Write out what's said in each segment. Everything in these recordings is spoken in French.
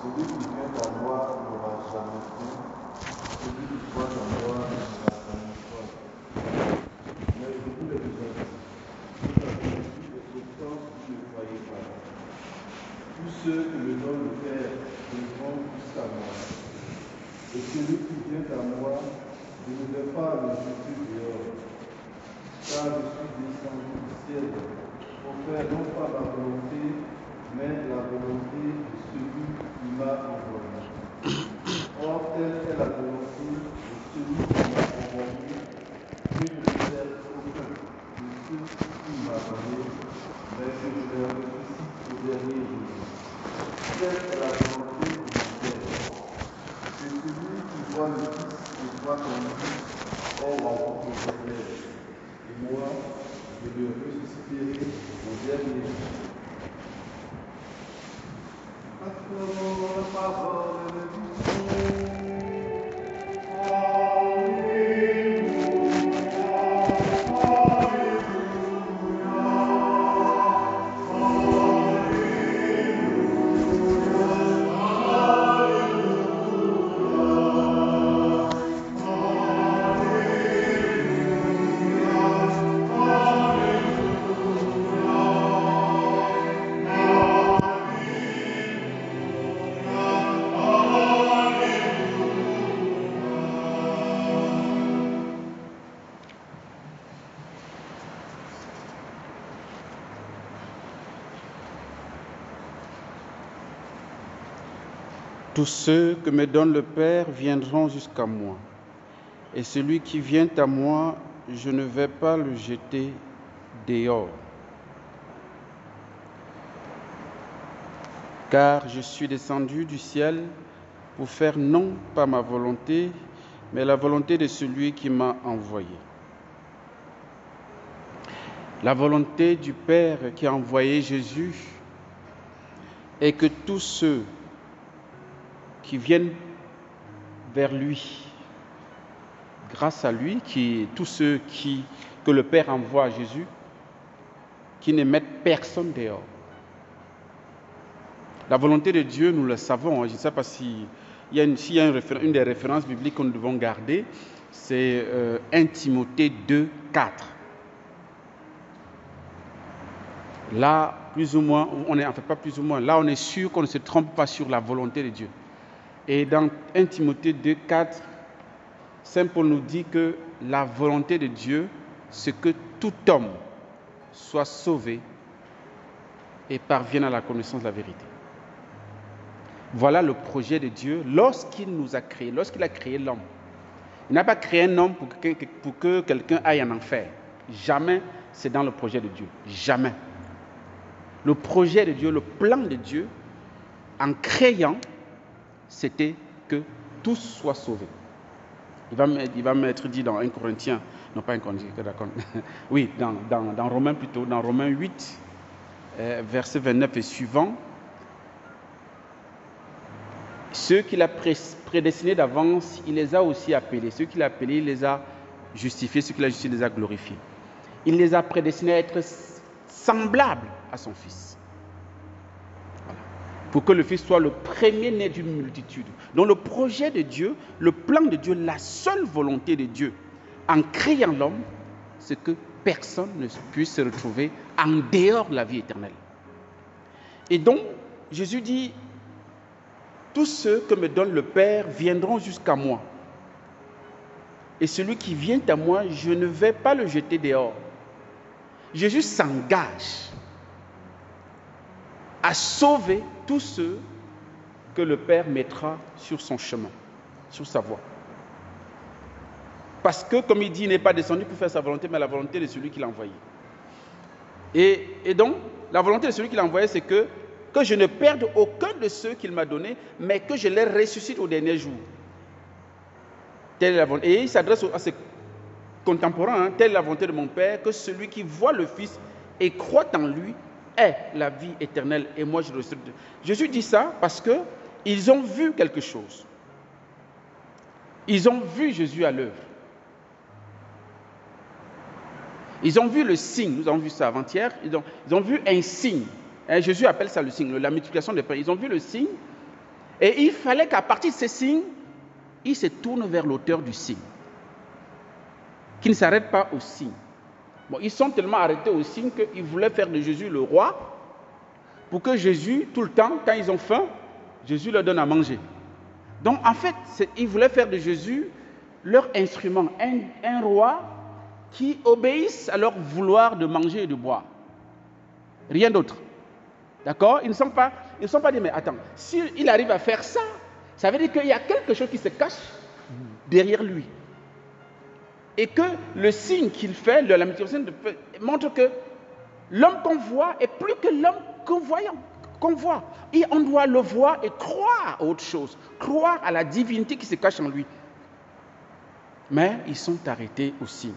Celui qui vient à moi n'aura jamais faim. Celui qui croit en moi n'aura jamais soif. Mais je vous le dis, vous avez dit et pourtant vous ne croyez pas. Tous ceux que me donne le Père viendront jusqu'à moi. Et celui qui vient à moi, je ne vais pas le jeter dehors. Car je suis descendu du ciel pour faire non pas ma volonté, mais la volonté de celui qui m'a envoyé. Or, telle est la volonté de celui qui m'a envoyé, que je ne perds aucun de ceux qui m'a donné, mais que je les ressuscite au dernier jour. Telle est la volonté de mon Père, que celui qui voit le Fils et croit en lui ait la vie éternelle. Et moi, je le ressusciterai au dernier jour. Acclamons la parole de Dieu. Tous ceux que me donne le Père viendront jusqu'à moi. Et celui qui vient à moi, je ne vais pas le jeter dehors. Car je suis descendu du ciel pour faire non pas ma volonté, mais la volonté de celui qui m'a envoyé. La volonté du Père qui a envoyé Jésus est que tous ceux qui viennent vers lui, grâce à lui, tous ceux que le Père envoie à Jésus, qui ne mettent personne dehors. La volonté de Dieu, nous le savons, je ne sais pas s'il y a une des références bibliques que nous devons garder, c'est 1 Timothée 2, 4. Là, plus ou moins, là on est sûr qu'on ne se trompe pas sur la volonté de Dieu. Et dans 1 Timothée 2, 4, Saint Paul nous dit que la volonté de Dieu, c'est que tout homme soit sauvé et parvienne à la connaissance de la vérité. Voilà le projet de Dieu lorsqu'il nous a créés, lorsqu'il a créé l'homme. Il n'a pas créé un homme pour que quelqu'un aille en enfer. Jamais c'est dans le projet de Dieu. Jamais. Le projet de Dieu, le plan de Dieu, en créant, c'était que tous soient sauvés. Il va m'être dit dans 1 Corinthiens, non pas 1 Corinthiens, d'accord. Oui, dans Romains plutôt, dans Romains 8, verset 29 et suivant, ceux qu'il a prédestinés d'avance, il les a aussi appelés. Ceux qu'il a appelés, il les a justifiés. Ceux qu'il a justifiés, il les a glorifiés. Il les a prédestinés à être semblables à son Fils. Voilà. Pour que le Fils soit le premier-né d'une multitude. Donc le projet de Dieu, le plan de Dieu, la seule volonté de Dieu, en créant l'homme, c'est que personne ne puisse se retrouver en dehors de la vie éternelle. Et donc, Jésus dit, tous ceux que me donne le Père viendront jusqu'à moi. Et celui qui vient à moi, je ne vais pas le jeter dehors. Jésus s'engage à sauver tous ceux que le Père mettra sur son chemin, sur sa voie. Parce que, comme il dit, il n'est pas descendu pour faire sa volonté, mais la volonté de celui qui l'a envoyé. Et donc, la volonté de celui qui l'a envoyé, c'est que je ne perde aucun de ceux qu'il m'a donnés, mais que je les ressuscite au dernier jour. Telle est la volonté. Et il s'adresse à ses contemporains, telle est la volonté de mon Père, que celui qui voit le Fils et croit en lui ait la vie éternelle. Et moi, je le ressuscite. Jésus dit ça parce qu'ils ont vu quelque chose. Ils ont vu Jésus à l'œuvre. Ils ont vu le signe, nous avons vu ça avant-hier, ils ont vu un signe. Jésus appelle ça le signe, la multiplication des pains. Ils ont vu le signe Et il fallait qu'à partir de ces signes, il se tourne vers l'auteur du signe. Qui ne s'arrête pas au signe. Bon, ils sont tellement arrêtés au signe qu'ils voulaient faire de Jésus le roi pour que Jésus, tout le temps, quand ils ont faim, Jésus leur donne à manger. Donc, en fait, ils voulaient faire de Jésus leur instrument, un roi qui obéisse à leur vouloir de manger et de boire. Rien d'autre. D'accord? Ils ne sont pas dit, mais attends, s'il arrive à faire ça, ça veut dire qu'il y a quelque chose qui se cache derrière lui. Et que le signe qu'il fait, la multiplication, montre que l'homme qu'on voit est plus que l'homme qu'on voit. Et on doit le voir et croire à autre chose, croire à la divinité qui se cache en lui. Mais ils sont arrêtés au signe.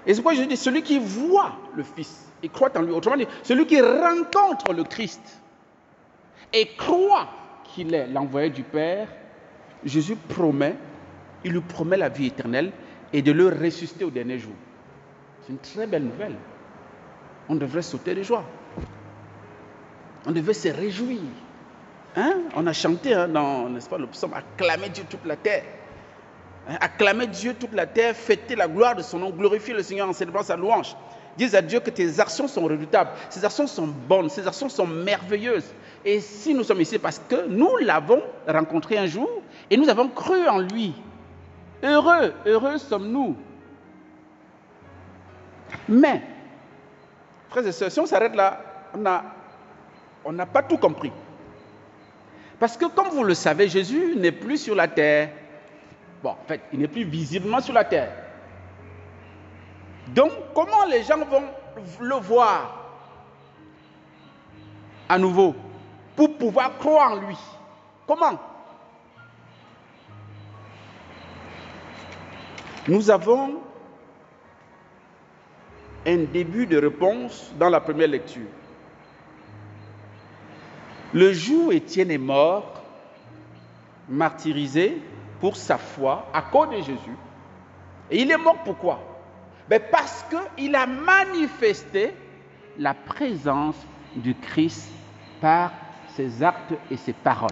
Et c'est pourquoi je dis, celui qui voit le Fils et croit en lui, autrement dit, celui qui rencontre le Christ et croit qu'il est l'envoyé du Père, Jésus il lui promet la vie éternelle et de le ressusciter au dernier jour. C'est une très belle nouvelle. On devrait sauter de joie. On devait se réjouir. Hein? On a chanté n'est-ce pas, le psaume, acclamer Dieu toute la terre. Hein? Acclamer Dieu toute la terre, fêter la gloire de son nom, glorifier le Seigneur en célébrant sa louange. Dis à Dieu que tes actions sont redoutables, ses actions sont bonnes, ses actions sont merveilleuses. Et si nous sommes ici, parce que nous l'avons rencontré un jour et nous avons cru en lui. Heureux sommes-nous. Mais, frères et sœurs, si on s'arrête là, on n'a pas tout compris. Parce que comme vous le savez, Jésus n'est plus sur la terre. Bon, en fait, il n'est plus visiblement sur la terre. Donc, comment les gens vont le voir à nouveau pour pouvoir croire en lui? Comment? Nous avons un début de réponse dans la première lecture. Le jour où Étienne est mort, martyrisé pour sa foi à cause de Jésus, et il est mort pourquoi? Parce qu'il a manifesté la présence du Christ par ses actes et ses paroles.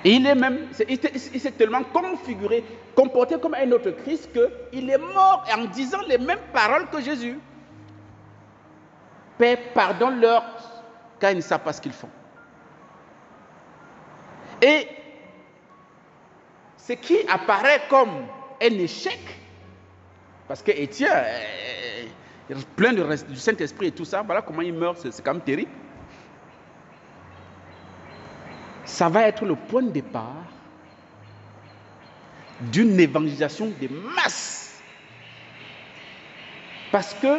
Et il s'est tellement configuré, comporté comme un autre Christ qu'il est mort en disant les mêmes paroles que Jésus. Père, pardonne-leur car ils ne savent pas ce qu'ils font. Et ce qui apparaît comme un échec, parce que Étienne, plein du Saint-Esprit et tout ça, voilà comment il meurt, c'est quand même terrible. Ça va être le point de départ d'une évangélisation des masses. Parce que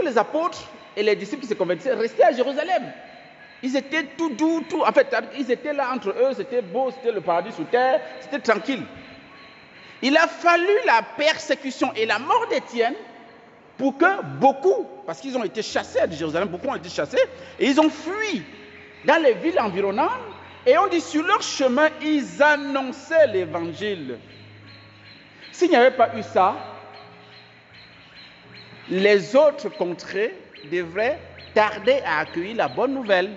les apôtres et les disciples qui se convertissaient restaient à Jérusalem. Ils étaient tout doux, en fait, ils étaient là entre eux, c'était beau, c'était le paradis sous terre, c'était tranquille. Il a fallu la persécution et la mort d'Étienne pour que beaucoup, parce qu'ils ont été chassés de Jérusalem, beaucoup ont été chassés, et ils ont fui dans les villes environnantes, et on dit sur leur chemin, ils annonçaient l'évangile. S'il n'y avait pas eu ça, les autres contrées devraient tarder à accueillir la bonne nouvelle.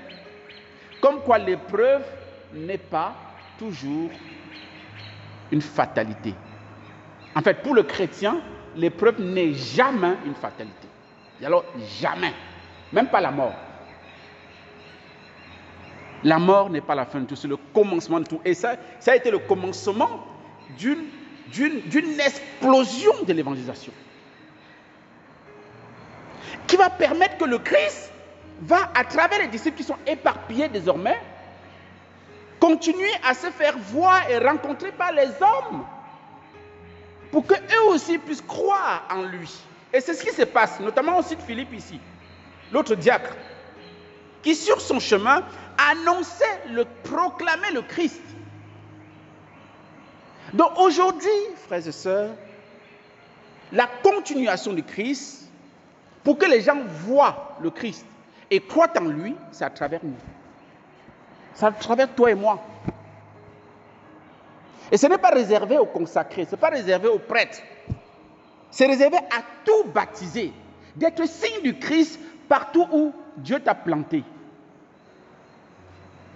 Comme quoi l'épreuve n'est pas toujours une fatalité. En fait, pour le chrétien, l'épreuve n'est jamais une fatalité. Et alors, jamais. Même pas la mort. La mort n'est pas la fin de tout, c'est le commencement de tout. Et ça a été le commencement d'une explosion de l'évangélisation. Qui va permettre que le Christ va, à travers les disciples qui sont éparpillés désormais, continuer à se faire voir et rencontrer par les hommes pour qu'eux aussi puissent croire en lui. Et c'est ce qui se passe, notamment au site Philippe ici, l'autre diacre, qui sur son chemin annonçait, proclamait le Christ. Donc aujourd'hui, frères et sœurs, la continuation du Christ, pour que les gens voient le Christ et croient en lui, c'est à travers nous. C'est à travers toi et moi. Et ce n'est pas réservé aux consacrés, ce n'est pas réservé aux prêtres. C'est réservé à tout baptisé, d'être signe du Christ partout où Dieu t'a planté,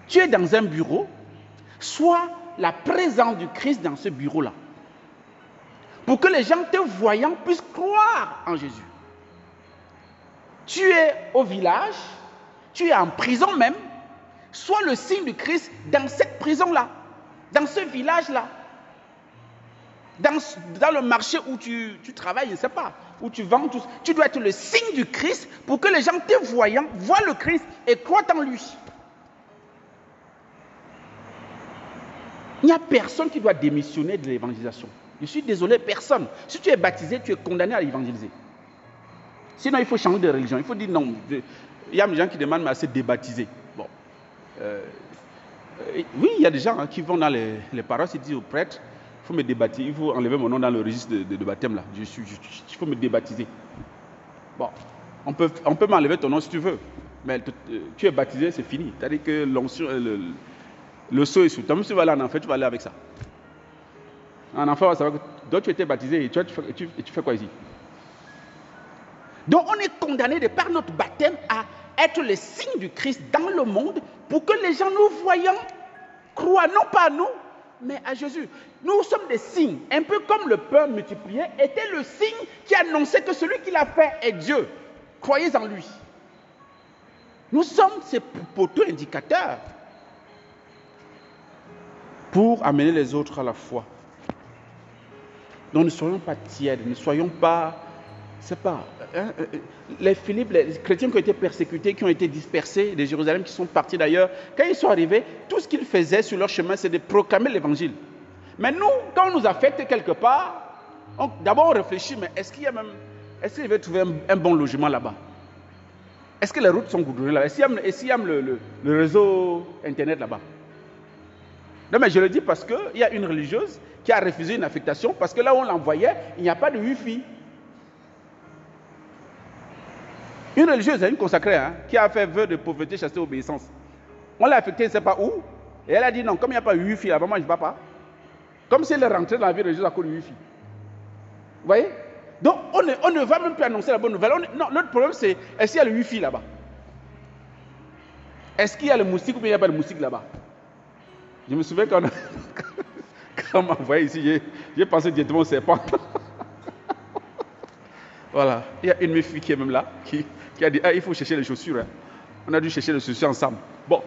tu es dans un bureau, sois la présence du Christ dans ce bureau-là. Pour que les gens te voyant puissent croire en Jésus. Tu es au village, tu es en prison même, sois le signe du Christ dans cette prison-là, dans ce village-là, dans le marché où tu travailles, je ne sais pas, où tu vends, tu dois être le signe du Christ pour que les gens te voyant voient le Christ et croient en lui. Il n'y a personne qui doit démissionner de l'évangélisation. Je suis désolé, personne. Si tu es baptisé, tu es condamné à évangéliser. Sinon, il faut changer de religion. Il faut dire non. Il y a des gens qui demandent à se débaptiser. Bon. Oui, il y a des gens qui vont dans les paroisses et disent au prêtre, il faut me débaptiser, il faut enlever mon nom dans le registre de baptême là. Il faut me débaptiser. Bon, on peut m'enlever ton nom si tu veux, mais tu es baptisé, c'est fini. C'est-à-dire que l'onction, le sceau est sous. Toi, même si tu vas aller en enfer, tu vas aller avec ça. En enfer, on va savoir que toi, tu étais baptisé et tu fais quoi ici? Donc, on est condamné de par notre baptême à être le signe du Christ dans le monde pour que les gens nous voyant croient non pas à nous, mais à Jésus. Nous sommes des signes, un peu comme le pain multiplié était le signe qui annonçait que celui qui l'a fait est Dieu. Croyez en lui. Nous sommes ces poteaux indicateurs pour amener les autres à la foi. Donc ne soyons pas tièdes, ne soyons pas... C'est pas... les Philippe, les chrétiens qui ont été persécutés, qui ont été dispersés de Jérusalem, qui sont partis d'ailleurs, quand ils sont arrivés, tout ce qu'ils faisaient sur leur chemin, c'est de proclamer l'évangile. Mais nous, quand on nous affecte quelque part, d'abord on réfléchit, mais est-ce qu'il va trouver un bon logement là-bas? Est-ce que les routes sont goudronnées là-bas? Est-ce qu'il y a le réseau internet là-bas? Non, mais je le dis parce qu'il y a une religieuse qui a refusé une affectation parce que là où on l'envoyait, il n'y a pas de Wi-Fi. Une religieuse, une consacrée, qui a fait vœu de pauvreté, chasteté, obéissance. On l'a affectée, je ne sais pas où. Et elle a dit non, comme il n'y a pas de Wi-Fi là-bas, moi je ne vais pas. Comme si elle est rentrée dans la vie religieuse à cause du Wi-Fi. Vous voyez? Donc on ne va même plus annoncer la bonne nouvelle. Non, notre problème c'est, est-ce qu'il y a le Wi-Fi là-bas? Est-ce qu'il y a le moustique ou bien il n'y a pas de moustique là-bas? Je me souviens quand on m'a envoyé ici, j'ai pensé directement au serpent. Voilà, il y a une fille qui est même là, qui a dit, il faut chercher les chaussures. Hein. On a dû chercher les chaussures ensemble. Bon,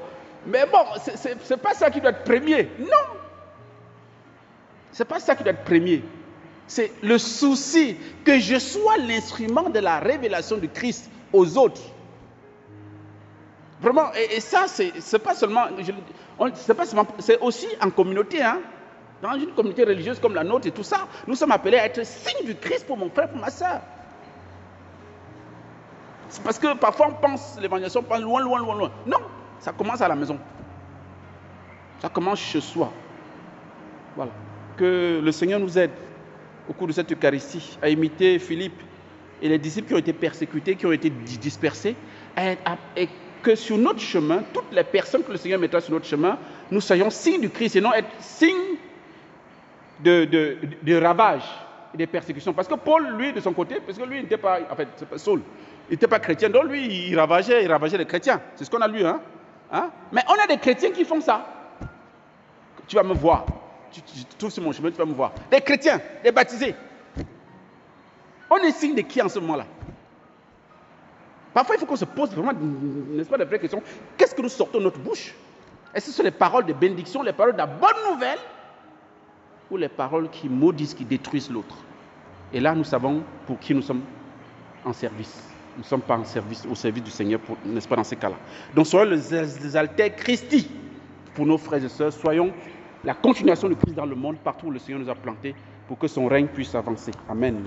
mais bon, c'est pas ça qui doit être premier. Non, c'est pas ça qui doit être premier. C'est le souci que je sois l'instrument de la révélation du Christ aux autres. Vraiment, et ça, c'est pas seulement, c'est aussi en communauté, hein. Dans une communauté religieuse comme la nôtre et tout ça, nous sommes appelés à être signe du Christ pour mon frère, pour ma soeur. C'est parce que parfois on pense, l'évangélisation pense loin. Non, ça commence à la maison. Ça commence chez soi. Voilà. Que le Seigneur nous aide au cours de cette Eucharistie à imiter Philippe et les disciples qui ont été persécutés, qui ont été dispersés, et que sur notre chemin, toutes les personnes que le Seigneur mettra sur notre chemin, nous soyons signes du Christ et non être signes de ravage et de persécution. Parce que Paul, lui, de son côté, parce que lui, il n'était pas, en fait, c'est pas Saul, il n'était pas chrétien, donc lui, il ravageait les chrétiens. C'est ce qu'on a lu, hein? Mais on a des chrétiens qui font ça. Tu vas me voir. Tu trouves sur mon chemin, tu vas me voir. Des chrétiens, des baptisés. On est signe de qui en ce moment-là? Parfois, il faut qu'on se pose vraiment, n'est-ce pas, des vraies questions. Qu'est-ce que nous sortons de notre bouche? Est-ce que ce sont les paroles de bénédiction, les paroles de la bonne nouvelle, ou les paroles qui maudissent, qui détruisent l'autre? Et là, nous savons pour qui nous sommes en service. Nous ne sommes pas en service, au service du Seigneur, n'est-ce pas, dans ces cas-là. Donc, soyons les alters Christi pour nos frères et sœurs. Soyons la continuation de Christ dans le monde, partout où le Seigneur nous a plantés, pour que son règne puisse avancer. Amen.